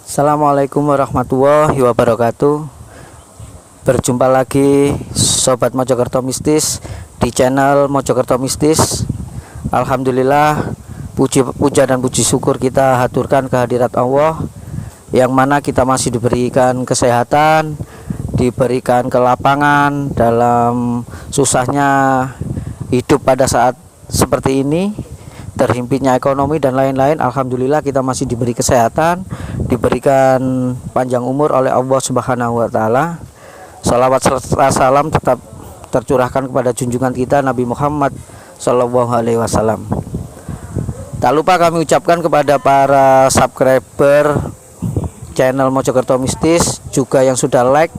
Assalamualaikum warahmatullahi wabarakatuh. Berjumpa lagi Sobat Mojokerto Mistis di channel Mojokerto Mistis. Alhamdulillah, puja dan puji syukur kita haturkan kehadirat Allah, yang mana kita masih diberikan kesehatan, diberikan kelapangan dalam susahnya hidup pada saat seperti ini, terhimpitnya ekonomi dan lain-lain. Alhamdulillah kita masih diberi kesehatan, diberikan panjang umur oleh Allah Subhanahu wa taala. Salawat serta salam tetap tercurahkan kepada junjungan kita Nabi Muhammad sallallahu alaihi wasallam. Tak lupa kami ucapkan kepada para subscriber channel Mojokerto Mistis, juga yang sudah like,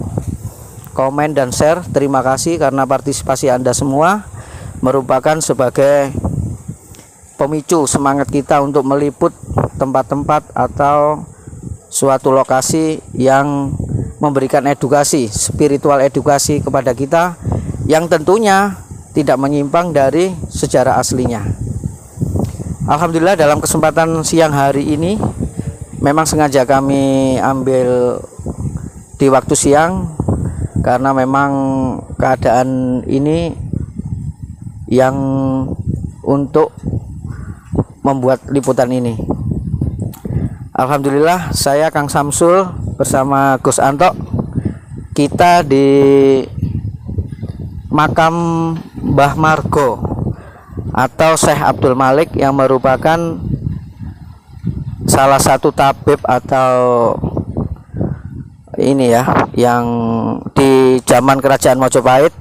komen dan share. Terima kasih karena partisipasi Anda semua merupakan sebagai pemicu semangat kita untuk meliput tempat-tempat atau suatu lokasi yang memberikan edukasi, spiritual edukasi kepada kita, yang tentunya tidak menyimpang dari sejarah aslinya. Alhamdulillah, dalam kesempatan siang hari ini memang sengaja kami ambil di waktu siang karena memang keadaan ini yang untuk membuat liputan ini. Alhamdulillah, saya Kang Samsul bersama Gus Anto, kita di makam Mbah Margo atau Syekh Abdul Malik, yang merupakan salah satu tabib atau ini ya, yang di zaman kerajaan Majapahit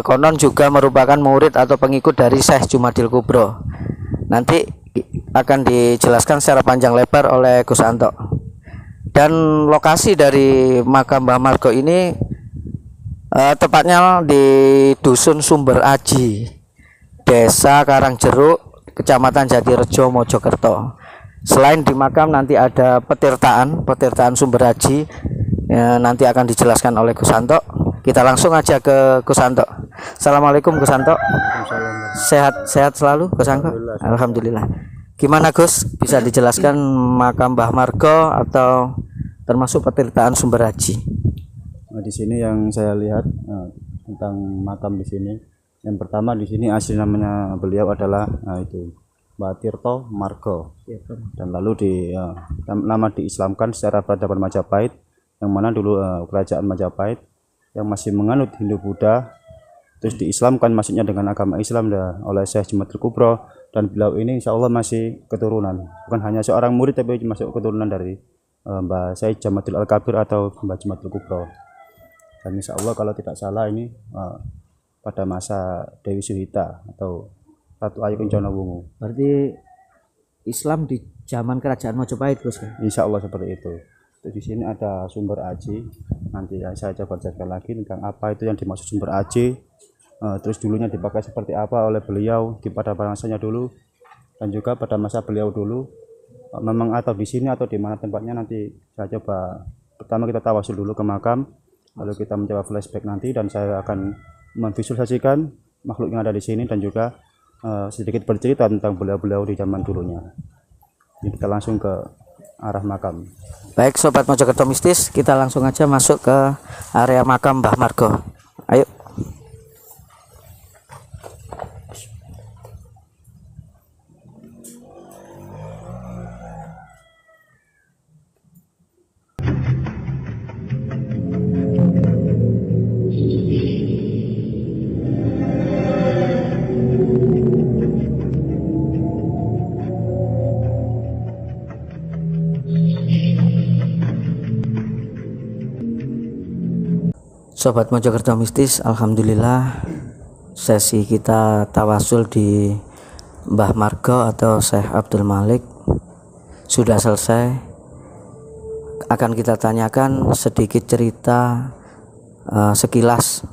konon juga merupakan murid atau pengikut dari Syekh Jumadil Kubro. Nanti akan dijelaskan secara panjang lebar oleh Gus Anto. Dan lokasi dari makam Mbah Margo ini tepatnya di Dusun Sumber Aji, Desa Karangjeruk, Kecamatan Jatirejo, Mojokerto. Selain di makam, nanti ada petirtaan Sumber Aji, nanti akan dijelaskan oleh Gus Anto. Kita langsung aja ke Gus Anto. Assalamualaikum Gus Anto. Sehat selalu Gus Anto. Alhamdulillah. Gimana Gus, bisa dijelaskan makam Mbah Margo atau termasuk petirtaan Sumber Aji? Nah, di sini yang saya lihat tentang makam di sini, yang pertama di sini asli namanya beliau adalah itu Mbah Tirto Margo, dan lalu nama diislamkan secara peradaban Majapahit, yang mana dulu kerajaan Majapahit yang masih menganut Hindu Buddha, terus diislamkan, maksudnya dengan agama Islam oleh Syekh Jumadil Kubro, dan beliau ini insya Allah masih keturunan, bukan hanya seorang murid tapi masuk keturunan dari Mbah Syekh Jumadil Al-Kabir atau Mbah Jumadil Kubro. Dan insya Allah kalau tidak salah ini pada masa Dewi Suhita atau Ratu Ayu Kencana Wungu. Berarti Islam di zaman kerajaan Majapahit, Gus? Insya Allah seperti itu. Di sini ada Sumber Aji. Nanti saya coba jelaskan lagi tentang apa itu yang dimaksud Sumber Aji. Terus dulunya dipakai seperti apa oleh beliau pada masanya dulu, dan juga pada masa beliau dulu memang atau di sini atau di mana tempatnya. Nanti saya coba, pertama kita tawasul dulu ke makam, lalu kita mencoba flashback nanti, dan saya akan memvisualisasikan makhluk yang ada di sini dan juga sedikit bercerita tentang beliau-beliau di zaman dulunya. Jadi kita langsung ke arah makam. Baik Sobat Mojokerto Mistis, kita langsung aja masuk ke area makam Mbah Margo. Ayo. Sobat Mojokerto Mistis, alhamdulillah sesi kita tawasul di Mbah Margo atau Syekh Abdul Malik sudah selesai. Akan kita tanyakan sedikit cerita sekilas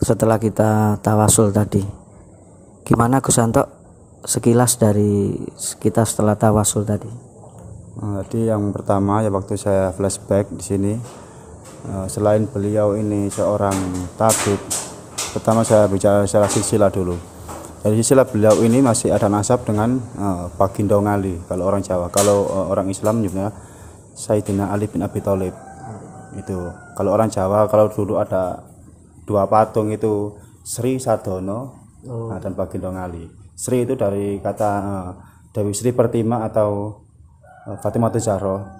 setelah kita tawasul tadi. Gimana Gus Anto, sekilas dari kita setelah tawasul tadi? Jadi yang pertama ya, waktu saya flashback di sini, selain beliau ini seorang tabib, pertama saya bicara secara silsilah dulu. Dari silsilah beliau ini masih ada nasab dengan Bagindo Ngali kalau orang Jawa. Kalau orang Islam juga Sayyidina Ali bin Abi Thalib. Itu kalau orang Jawa, kalau dulu ada dua patung itu Sri Sadono dan Bagindo Ngali. Sri itu dari kata Dewi Sri Pertima atau Fatimah Zahra.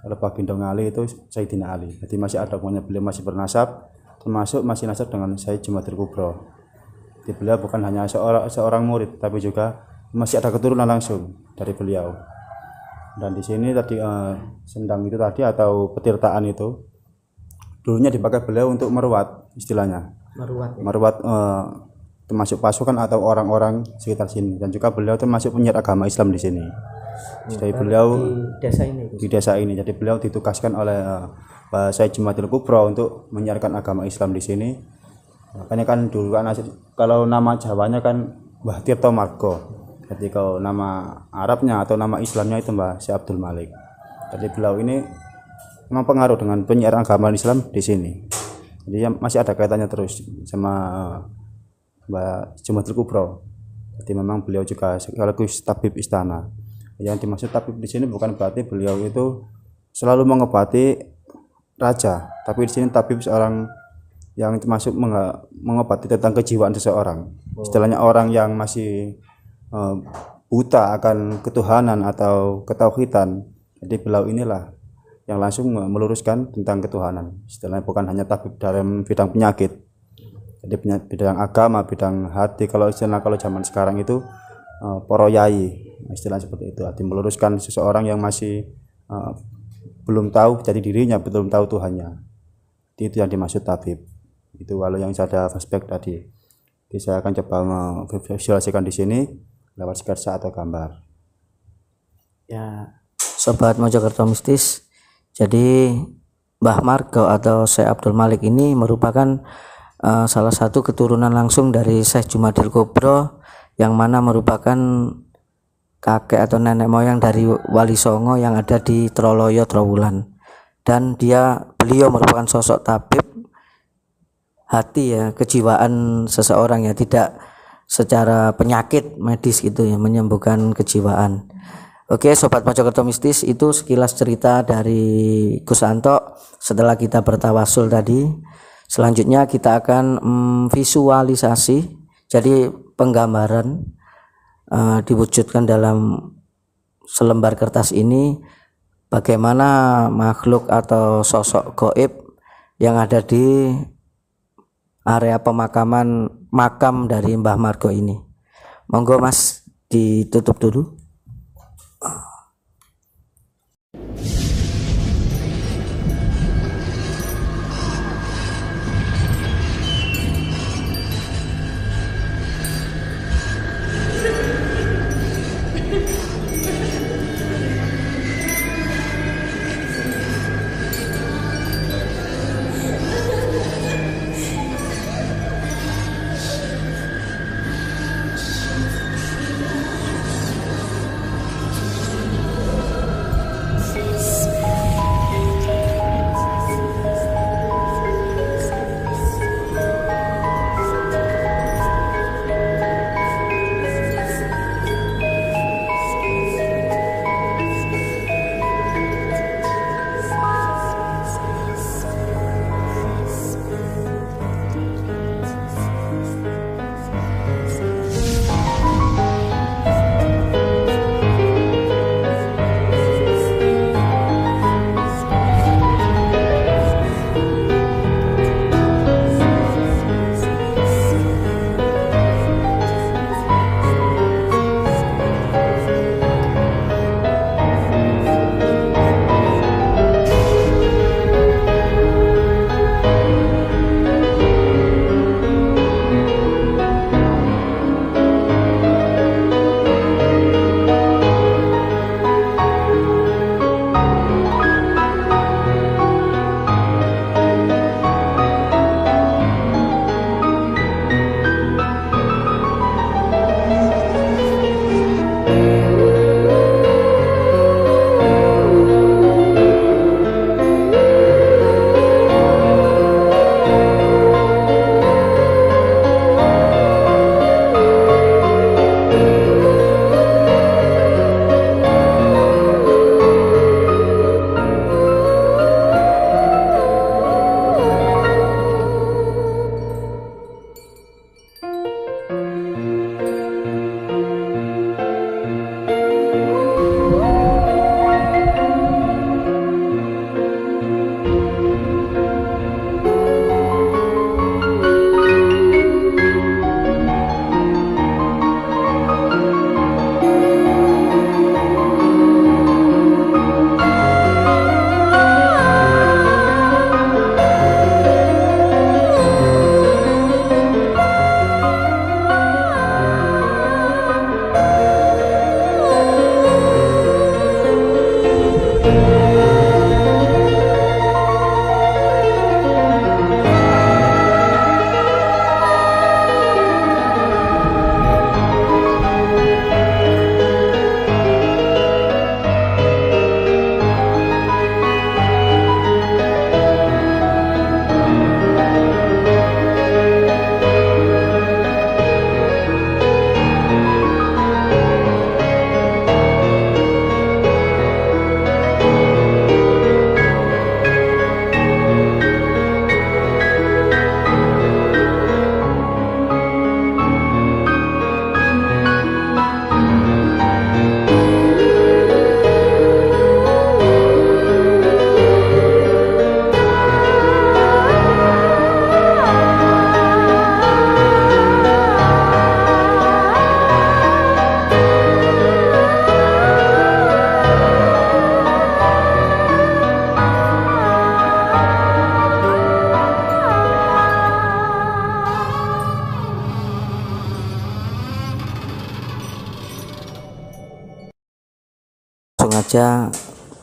Kalau Bagindo Ngali itu Sayyidina Ali. Jadi masih ada punya, beliau masih bernasab, termasuk masih nasab dengan Sayyid Jumatil Kubro. Jadi beliau bukan hanya seorang murid, tapi juga masih ada keturunan langsung dari beliau. Dan di sini tadi sendang itu tadi atau petirtaan itu dulunya dipakai beliau untuk meruat, istilahnya meruat termasuk pasukan atau orang-orang sekitar sini, dan juga beliau termasuk penyiar agama Islam di sini. Jadi beliau di desa ini jadi beliau ditugaskan oleh Sayyid Jumatil Kubro untuk menyiarkan agama Islam di sini. Makanya kan dulu kan kalau nama Jawanya kan Mbah Tirto Margo. Jadi kalau nama Arabnya atau nama Islamnya itu Mbah Syekh Abdul Malik. Jadi beliau ini memang pengaruh dengan penyiaran agama Islam di sini. Jadi masih ada kaitannya terus sama Mbah Jumatil Kubro. Jadi memang beliau juga sekaligus tabib istana. Yang dimaksud tabib di sini bukan berarti beliau itu selalu mengobati raja, tapi di sini tabib seorang yang termasuk mengobati tentang kejiwaan seseorang. Istilahnya orang yang masih buta akan ketuhanan atau ketauhidan. Jadi beliau inilah yang langsung meluruskan tentang ketuhanan. Istilahnya bukan hanya tabib dalam bidang penyakit. Jadi bidang agama, bidang hati. Kalau zaman sekarang itu poro yai, istilah seperti itu. Arti meluruskan seseorang yang masih belum tahu jadi dirinya, belum tahu Tuhannya. Itu yang dimaksud tabib. Itu kalau yang saya ada flashback tadi. Jadi saya akan coba memvisualisasikan di sini lewat sketsa atau gambar. Ya, sobat Mojokerto Mistis. Jadi Mbah Margo atau Syekh Abdul Malik ini merupakan salah satu keturunan langsung dari Syekh Jumatil Kubro, yang mana merupakan kakek atau nenek moyang dari Wali Songo yang ada di Troloyo Trowulan. Dan beliau merupakan sosok tabib hati ya, kejiwaan seseorang ya, tidak secara penyakit medis gitu ya, menyembuhkan kejiwaan. Oke sobat Mojokerto Mistis, itu sekilas cerita dari Gus Anto setelah kita bertawasul tadi. Selanjutnya kita akan visualisasi, jadi penggambaran diwujudkan dalam selembar kertas ini bagaimana makhluk atau sosok gaib yang ada di area pemakaman makam dari Mbah Margo ini. Monggo Mas ditutup dulu. aja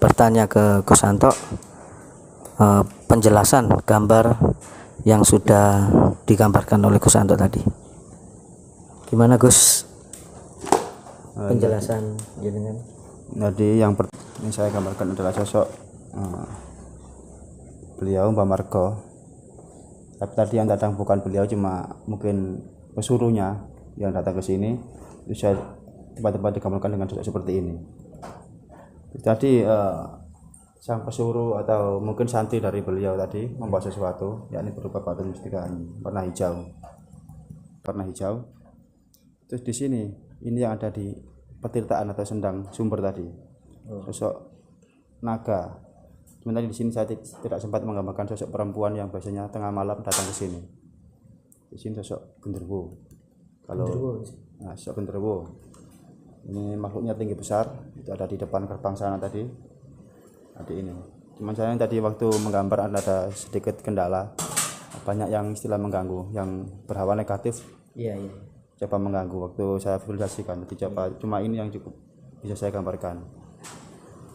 bertanya ke Gus Anto penjelasan gambar yang sudah digambarkan oleh Gus Anto tadi. Gimana Gus penjelasan jenengan? Jadi yang saya gambarkan adalah sosok beliau Mbah Margo. Tapi tadi yang datang bukan beliau, cuma mungkin pesuruhnya yang datang ke sini. Bisa tempat-tempat digambarkan dengan sosok seperti ini. Jadi sang pesuruh atau mungkin santri dari beliau tadi membawa sesuatu, yakni berupa batu mustika warna hijau. Terus di sini ini yang ada di petirtaan atau sendang sumber tadi, sosok naga. Sementara di sini saya tidak sempat menggambarkan sosok perempuan yang biasanya tengah malam datang ke sini. Di sini sosok genderuwo. Sosok genderuwo. Ini makhluknya tinggi besar, itu ada di depan gerbang sana tadi. Ada ini. Cuman saya tadi waktu menggambar ada sedikit kendala. Banyak yang istilah mengganggu, yang berhawa negatif. Iya. Coba mengganggu waktu saya visualisasikan. Jadi cuma ini yang cukup bisa saya gambarkan.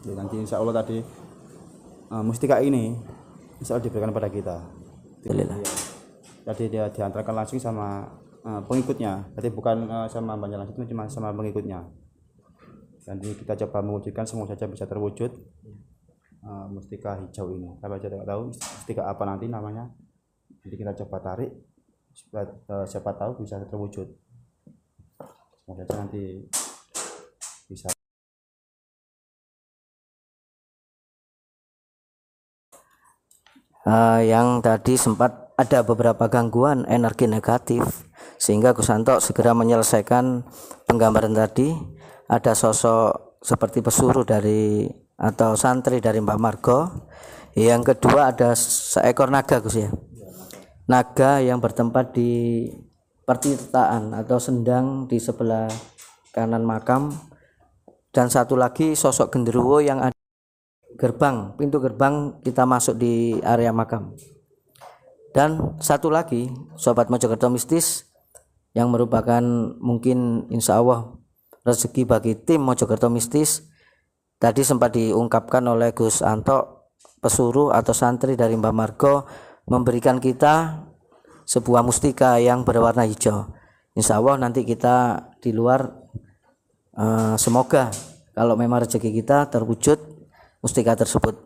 Jadi nanti insya Allah tadi mustika ini insya Allah diberikan pada kita. Jadi dia diantarkan langsung sama pengikutnya. Jadi bukan sama mbaknya langsung, cuma sama pengikutnya. Jadi kita coba mewujudkan, semoga saja bisa terwujud mustika hijau ini. Saya tidak tahu mustika apa nanti namanya. Jadi kita coba tarik, siapa tahu bisa terwujud. Semoga saja nanti bisa. Yang tadi sempat ada beberapa gangguan energi negatif, sehingga Gus Anto segera menyelesaikan penggambaran tadi. Ada sosok seperti pesuruh dari atau santri dari Mbah Margo. Yang kedua ada seekor naga, Gus ya. Naga yang bertempat di pertirtaan atau sendang di sebelah kanan makam. Dan satu lagi sosok genderuwo yang ada gerbang, pintu gerbang kita masuk di area makam. Dan satu lagi Sobat Mojokerto Mistis yang merupakan mungkin insya Allah rezeki bagi tim Mojokerto Mistis, tadi sempat diungkapkan oleh Gus Anto, pesuruh atau santri dari Mbah Margo memberikan kita sebuah mustika yang berwarna hijau. Insya Allah nanti kita di luar semoga kalau memang rezeki kita terwujud mustika tersebut.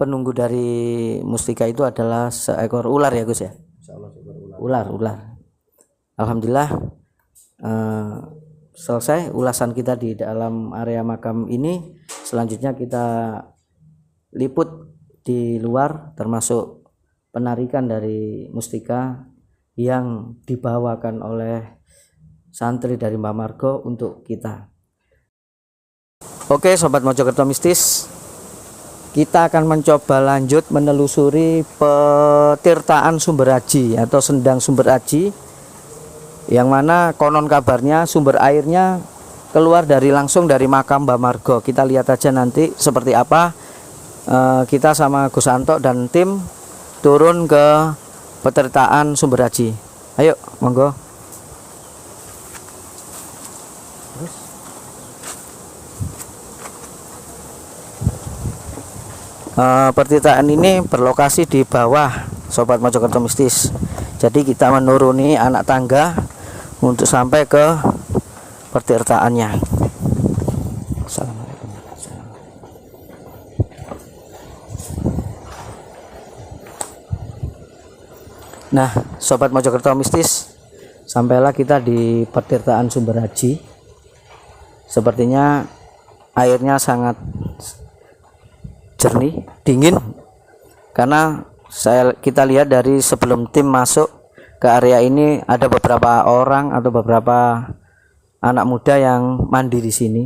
Penunggu dari mustika itu adalah seekor ular ya Gus ya. Ular. Alhamdulillah selesai ulasan kita di dalam area makam ini. Selanjutnya kita liput di luar, termasuk penarikan dari mustika yang dibawakan oleh santri dari Mbah Margo untuk kita. Oke Sobat Mojokerto Mistis, kita akan mencoba lanjut menelusuri petirtaan sumber aji atau sendang sumber aji, yang mana konon kabarnya sumber airnya keluar langsung dari makam Mbah Margo. Kita lihat aja nanti seperti apa. Kita sama Gus Anto dan tim turun ke petirtaan sumber aji. Ayo monggo. Pertirtaan ini berlokasi di bawah Sobat Mojokerto Mistis. Jadi kita menuruni anak tangga untuk sampai ke pertirtaannya. Assalamualaikum. Nah, Sobat Mojokerto Mistis, sampailah kita di pertirtaan sumber haji. Sepertinya airnya sangat jernih, dingin, karena kita lihat dari sebelum tim masuk ke area ini ada beberapa orang atau beberapa anak muda yang mandi di sini.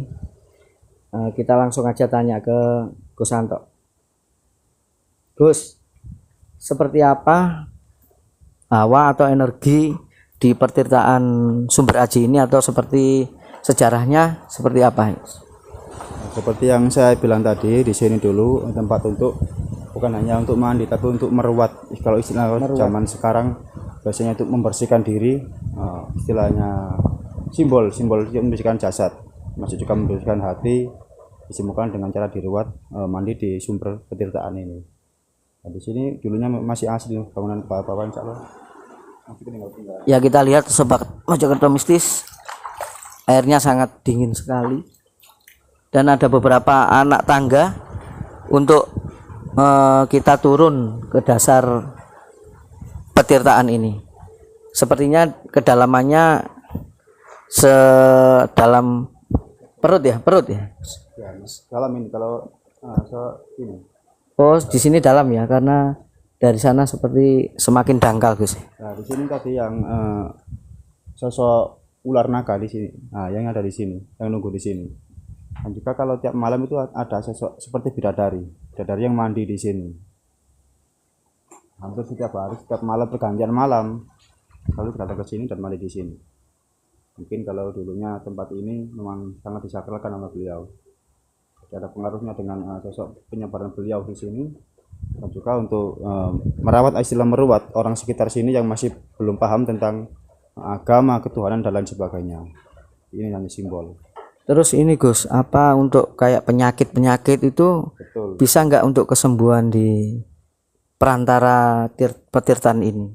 Kita langsung aja tanya ke Gus Anto. Gus, seperti apa hawa atau energi di pertirtaan sumber aji ini, atau seperti sejarahnya seperti apa? Seperti yang saya bilang tadi, di sini dulu tempat untuk bukan hanya untuk mandi tapi untuk meruat. Kalau istilah zaman sekarang biasanya untuk membersihkan diri, istilahnya simbol untuk membersihkan jasad. masih juga membersihkan hati, disembuhkan dengan cara diruat mandi di sumber petirtaan ini. Nah, di sini dulunya masih asli bangunan bapak-bapak, insya Allah. Ya, kita lihat Sobat Mojokerto Mistis, airnya sangat dingin sekali dan ada beberapa anak tangga untuk kita turun ke dasar petirtaan ini. Sepertinya kedalamannya sedalam perut ya. Ya, dalam ini kalau ini. Oh, di sini dalam ya, karena dari sana seperti semakin dangkal, Gus. Nah, di sini tadi yang sosok ular naga di sini. Nah, yang ada di sini, yang nunggu di sini. Dan juga kalau tiap malam itu ada sosok seperti bidadari yang mandi di sini. Hampir setiap hari, setiap malam pergantian malam, lalu datang ke sini dan mandi di sini. Mungkin kalau dulunya tempat ini memang sangat disakralkan sama beliau. Jadi ada pengaruhnya dengan sosok penyebaran beliau di sini, dan juga untuk merawat, istilah meruat orang sekitar sini yang masih belum paham tentang agama, ketuhanan dan lain sebagainya. Ini hanya simbol. Terus ini Gus, apa untuk kayak penyakit itu Betul. Bisa nggak untuk kesembuhan di perantara petirtaan ini?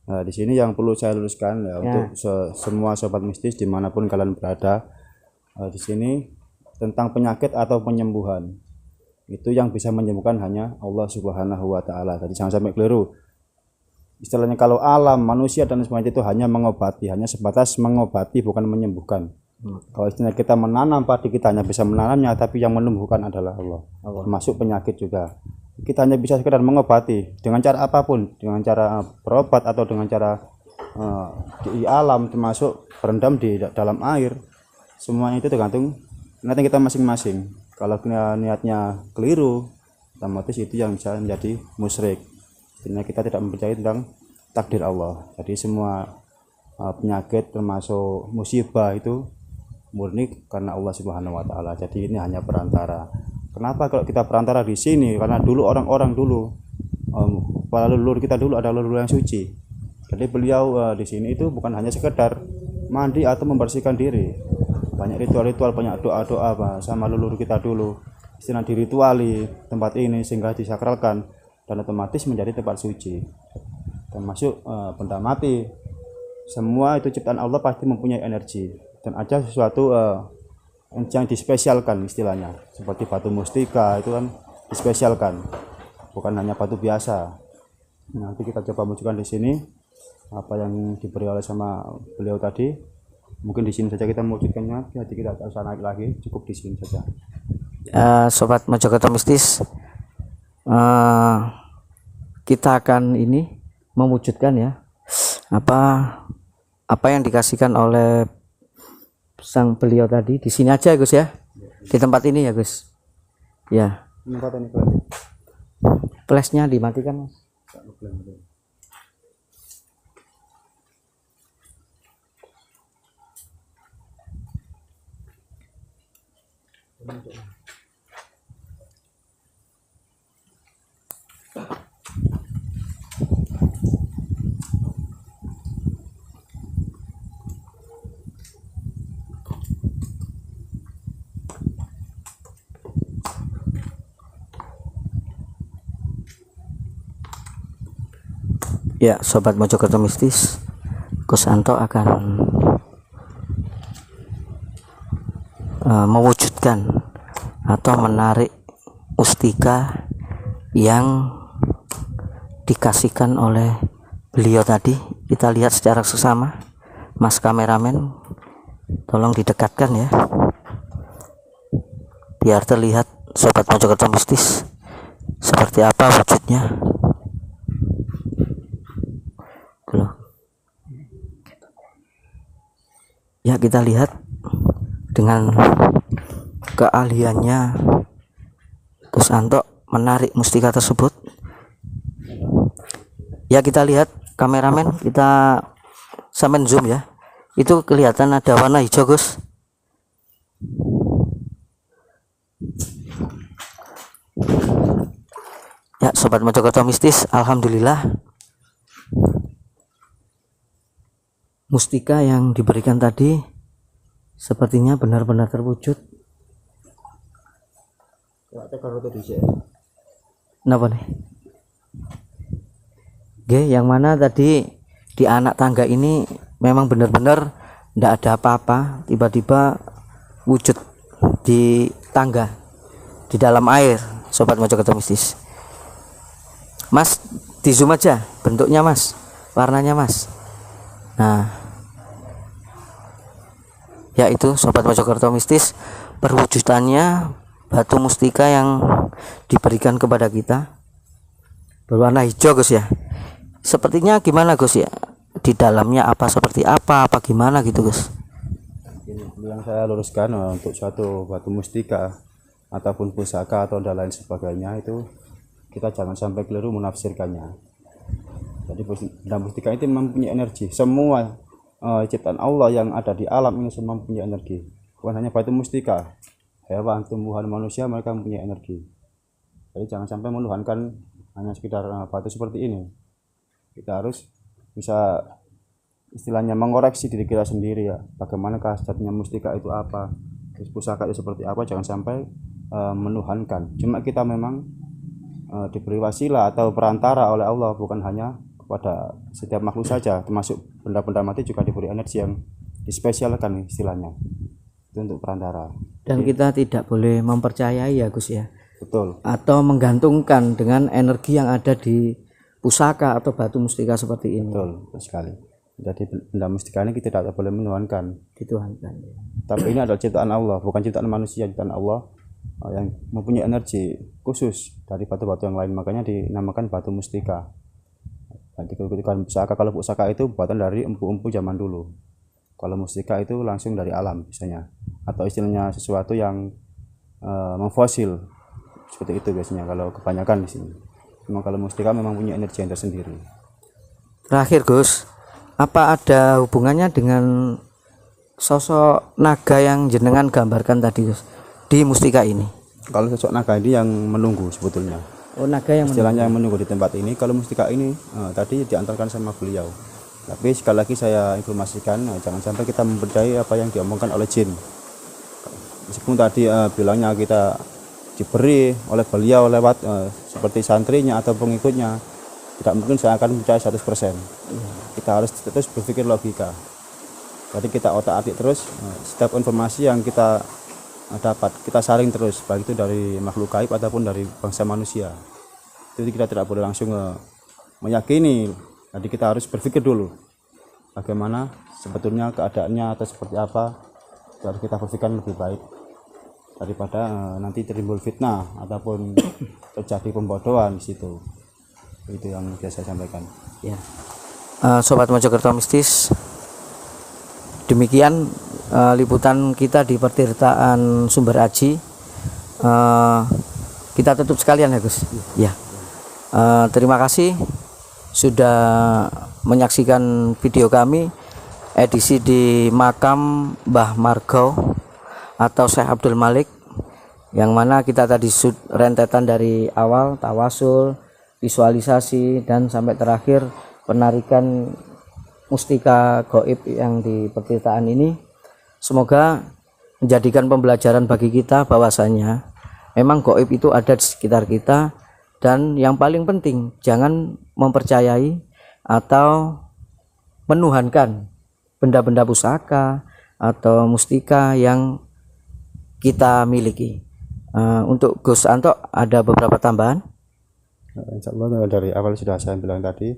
Nah, di sini yang perlu saya luruskan ya, untuk semua sobat mistis dimanapun kalian berada, di sini tentang penyakit atau penyembuhan itu yang bisa menyembuhkan hanya Allah Subhanahu wa Ta'ala. Jadi jangan sampai keliru. Istilahnya kalau alam, manusia dan sebagainya itu hanya mengobati, hanya sebatas mengobati, bukan menyembuhkan. Kalau istilahnya kita menanam padi, kita hanya bisa menanamnya, tapi yang menumbuhkan adalah Allah. Termasuk penyakit juga. Kita hanya bisa sekedar mengobati dengan cara apapun, dengan cara berobat atau dengan cara di alam, termasuk berendam di dalam air. Semuanya itu tergantung niat kita masing-masing. Kalau niatnya keliru, otomatis itu yang bisa menjadi musyrik. Karena kita tidak mempercayai tentang takdir Allah. Jadi semua penyakit termasuk musibah itu murni karena Allah Subhanahu wa Ta'ala. Jadi ini hanya perantara. Kenapa kalau kita perantara di sini? Karena dulu orang-orang dulu, para leluhur kita dulu adalah leluhur yang suci. Jadi beliau di sini itu bukan hanya sekedar mandi atau membersihkan diri. Banyak ritual-ritual, banyak doa-doa sama leluhur kita dulu. Istilah dirituali tempat ini sehingga disakralkan dan otomatis menjadi tempat suci. Termasuk benda mati. Semua itu ciptaan Allah pasti mempunyai energi. Dan ada sesuatu yang dispesialkan istilahnya, seperti batu mustika itu kan dispesialkan, bukan hanya batu biasa. Nanti kita coba munculkan di sini apa yang diberi oleh sama beliau tadi. Mungkin di sini saja kita mewujudkannya, nanti kita tak usah naik lagi, cukup di sini saja. Sobat Mojokerto Mistis, kita akan ini mewujudkan ya apa yang dikasihkan oleh sang beliau tadi di sini aja Gus ya, di tempat ini ya Gus ya. Flashnya dimatikan Mas. Ya, Sobat Mojokerto Mistis, Gus Anto akan mewujudkan atau menarik mustika yang dikasihkan oleh beliau tadi. Kita lihat secara seksama. Mas kameramen, tolong didekatkan ya, biar terlihat Sobat Mojokerto Mistis seperti apa wujudnya. Ya, kita lihat dengan keahliannya Gus Anto menarik mustika tersebut. Ya, kita lihat kameramen, kita sampai zoom ya. Itu kelihatan ada warna hijau Gus. Ya, Sobat Mojokerto Mistis, alhamdulillah mustika yang diberikan tadi Sepertinya benar-benar terwujud. Kenapa nih? Oke, yang mana tadi di anak tangga ini memang benar-benar tidak ada apa-apa, tiba-tiba wujud di tangga, di dalam air, Sobat Mojokerto Mistis. Mas, di zoom aja bentuknya Mas, warnanya Mas. Nah, yaitu Sobat Mojokerto Mistis, perwujudannya batu mustika yang diberikan kepada kita berwarna hijau Gus ya. Sepertinya gimana Gus ya? Di dalamnya apa, seperti apa gimana gitu Gus? Yang saya luruskan untuk suatu batu mustika ataupun pusaka atau dan lain sebagainya itu kita jangan sampai keliru menafsirkannya. Jadi benda mustika itu mempunyai energi. Semua ciptaan Allah yang ada di alam ini semua mempunyai energi. Bukan hanya batu mustika, hewan, tumbuhan, manusia mereka mempunyai energi. Jadi jangan sampai menuhankan hanya sekedar batu seperti ini. Kita harus bisa istilahnya mengoreksi diri kita sendiri ya, bagaimana sejatinya mustika itu apa, pusaka itu seperti apa. Jangan sampai menuhankan. Cuma kita memang diberi wasilah atau perantara oleh Allah, bukan hanya kepada setiap makhluk saja, termasuk benda-benda mati juga diberi energi yang dispesialkan istilahnya, itu untuk perantara. Dan kita tidak boleh mempercayai ya Gus ya, betul, atau menggantungkan dengan energi yang ada di pusaka atau batu mustika seperti ini. Betul sekali. Jadi benda mustika ini kita tidak boleh menuhankan, dituhankan ya. Tapi ini adalah ciptaan Allah, bukan ciptaan manusia, ciptaan Allah yang mempunyai energi khusus dari batu-batu yang lain, makanya dinamakan batu mustika. Nanti kalau pusaka itu buatan dari empu-empu zaman dulu. Kalau mustika itu langsung dari alam biasanya, atau istilahnya sesuatu yang memfosil, seperti itu biasanya kalau kebanyakan di sini. Memang kalau mustika memang punya energi yang tersendiri. Terakhir Gus, apa ada hubungannya dengan sosok naga yang jenengan gambarkan tadi Gus di mustika ini? Kalau sosok naga ini yang menunggu sebetulnya. Oh, naga yang istilahnya yang menunggu di tempat ini. Kalau mustika ini tadi diantarkan sama beliau. Tapi sekali lagi saya informasikan, jangan sampai kita mempercayai apa yang diomongkan oleh jin. Meskipun tadi bilangnya kita diberi oleh beliau lewat seperti santrinya atau pengikutnya, tidak mungkin saya akan percaya 100%. Kita harus terus berpikir logika. Jadi kita otak-atik terus setiap informasi yang kita dapat, kita saring terus, baik itu dari makhluk gaib ataupun dari bangsa manusia. Jadi kita tidak boleh langsung meyakini. Jadi kita harus berpikir dulu bagaimana sebetulnya keadaannya atau seperti apa. Harus kita pikirkan lebih baik daripada nanti timbul fitnah ataupun terjadi pembodohan di situ. Itu yang biasa saya sampaikan. Ya. Sobat Mojokerto Mistis, demikian liputan kita di Pertirtaan Sumber Aji. Kita tutup sekalian ya Gus. Ya. Terima kasih sudah menyaksikan video kami edisi di makam Mbah Margo atau Syekh Abdul Malik, yang mana kita tadi rentetan dari awal tawasul, visualisasi, dan sampai terakhir penarikan mustika gaib yang di Pertirtaan ini. Semoga menjadikan pembelajaran bagi kita bahwasanya memang gaib itu ada di sekitar kita, dan yang paling penting jangan mempercayai atau menuhankan benda-benda pusaka atau mustika yang kita miliki. Untuk Gus Anto ada beberapa tambahan? Insya Allah dari awal sudah saya bilang tadi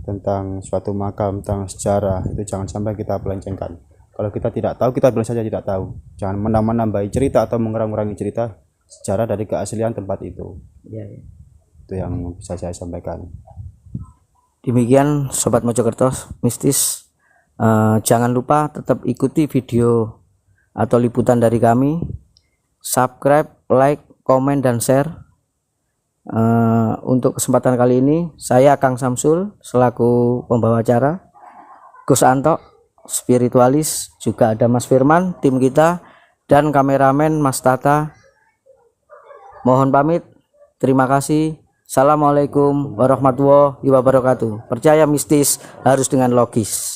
tentang suatu makam, tentang sejarah, itu jangan sampai kita pelencengkan. Kalau kita tidak tahu, kita bilang saja tidak tahu. Jangan menambah-nambahi cerita atau mengurangi cerita sejarah dari keaslian tempat itu. Ya. Itu yang bisa saya sampaikan. Demikian Sobat Mojokerto Mistis, jangan lupa tetap ikuti video atau liputan dari kami. Subscribe, like, komen, dan share. Untuk kesempatan kali ini saya Kang Samsul selaku pembawa acara, Gus Anto spiritualis, juga ada Mas Firman tim kita, dan kameramen Mas Tata. Mohon pamit. Terima kasih. Assalamualaikum warahmatullahi wabarakatuh. Percaya mistis harus dengan logis.